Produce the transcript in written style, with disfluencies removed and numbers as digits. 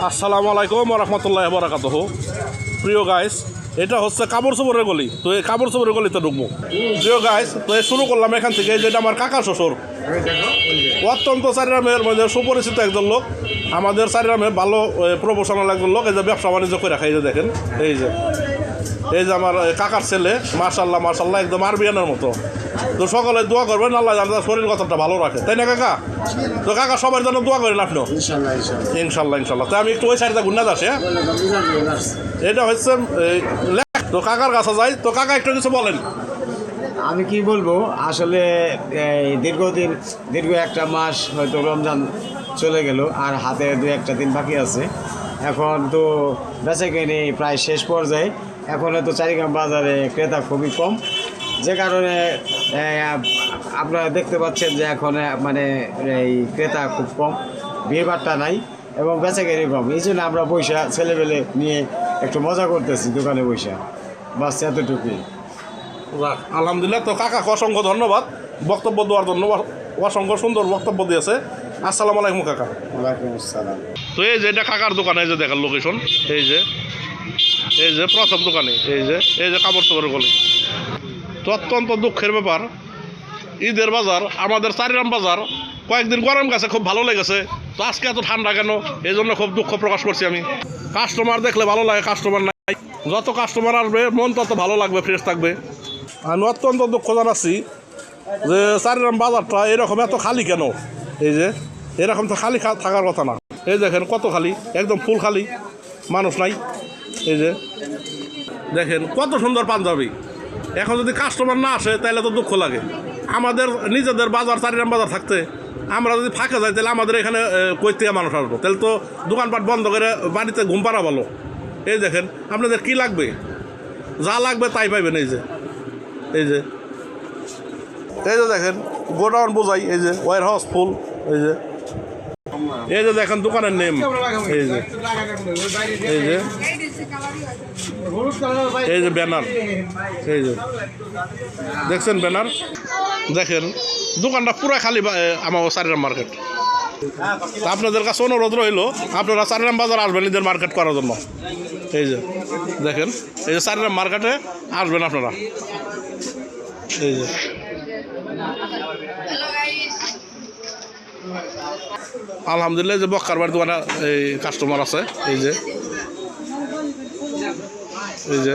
আসসালামু আলাইকুম রহমতুল্লাহ বারাকাতুহু। প্রিয় গাইস, এটা হচ্ছে কাপড় চোপড়ের গলি। তো এই কাপড় চোপড়ের গলিতে ঢুকবো। প্রিয় গাইস, তো শুরু করলাম এখান থেকে, যেটা আমার কাকা শ্বশুর, অত্যন্ত চারিরামের মধ্যে সুপরিচিত একজন লোক, আমাদের চারিরামে ভালো প্রফেশনাল একজন লোক। এই যে ব্যবসা বাণিজ্য করে রাখে, এই যে দেখেন, এই যে আমার কাকার ছেলে, মাশাল্লাহ মাশাল্লাহ, একদম আরবিয়ানের মতো। তো সকলে দোয়া করবেন, আল্লাহ জানতে শরীর কথাটা ভালো রাখে, তাই না কাকা? তো কাকা সবার জন্য দোয়া করেন আপনিও। ইনশাল্লাহ ইনশাল্লাহ। তো আমি একটু ওই সাইডটা ঘুরনা যাচ্ছি। হ্যাঁ, এটা হচ্ছে তো কাকার কাছে যাই। তো কাকা একটু কিছু বলেন। আমি কি বলবো, আসলে দীর্ঘ একটা মাস হয়তো রমজান চলে গেল, আর হাতে 2-1 দিন বাকি আছে। এখন তো বেচাকেনি প্রায় শেষ পর্যায়ে। এখন তো চারিগ্রাম বাজারে ক্রেতা খুবই কম, যে কারণে আপনারা দেখতে পাচ্ছেন যে এখন মানে এই ক্রেতা খুব কম, ভিড়ভাট্টা নাই এবং বেচাকেনি কম। এই জন্য আমরা পয়সা ছেলেবেলে নিয়ে একটু মজা করতেছি দোকানে পয়সা, বাস এতটুকুই। আলহামদুলিল্লাহ। তো কাকাকে অসংখ্য ধন্যবাদ বক্তব্য দেওয়ার জন্য, অসংখ্য সুন্দর বক্তব্য দিয়েছে। আসসালামু আলাইকুম কাকা। ওয়ালাইকুম আসসালাম। তো এই যে এটা কাকার দোকানে, এই যে দেখার লোকেশন, এই যে প্রথম দোকানে, এই যে কাপড় চোপড়ের গলি। তো অত্যন্ত দুঃখের ব্যাপার, ঈদের বাজার, আমাদের চারিরাম বাজার কয়েকদিন গরম গেছে, খুব ভালো লেগেছে। তো আজকে এত ঠান্ডা কেন, এই জন্য খুব দুঃখ প্রকাশ করছি আমি। কাস্টমার দেখলে ভালো লাগে, কাস্টমার নাই। যত কাস্টমার আসবে মন তত ভালো লাগবে, ফ্রেশ থাকবে। আমি অত্যন্ত দুঃখ জানাচ্ছি যে চারিরাম বাজারটা এরকম এত খালি কেন। এই যে এরকম তো খালি থাকার কথা না। এই দেখেন কত খালি, একদম ফুল খালি, মানুষ নাই। এই যে দেখেন কত সুন্দর পাঞ্জাবি। এখন যদি কাস্টমার না আসে তাহলে তো দুঃখ লাগে। আমাদের নিজেদের বাজার, চারিরাম বাজার থাকতে আমরা যদি ফাঁকে যাই, তাহলে আমাদের এখানে কই থেকে মানুষ আসবো? তাহলে তো দোকানপাট বন্ধ করে বাড়িতে ঘুম পাড়া ভালো। এই দেখেন আপনাদের কি লাগবে, যা লাগবে তাই পাইবেন। এই যে দেখেন গোডাউন বোঝাই, এই যে ওয়ার হাউস ফুল। এই যে দেখেন দোকানের নেম, এই যে ব্যানার, এই যে দেখছেন ব্যানার। দেখেন দোকানটা পুরো খালি আমার চারিরাম মার্কেট। আপনাদের কাছে অনুরোধ রইল, আপনারা চারিরাম বাজার আসবেন নিজের মার্কেট করার জন্য। এই যে দেখেন, এই যে চারিরাম মার্কেটে আসবেন আপনারা। এই যে আলহামদুলিল্লাহ, যে বক্কার বাড়ির দোকানে এই কাস্টমার আছে। এই যে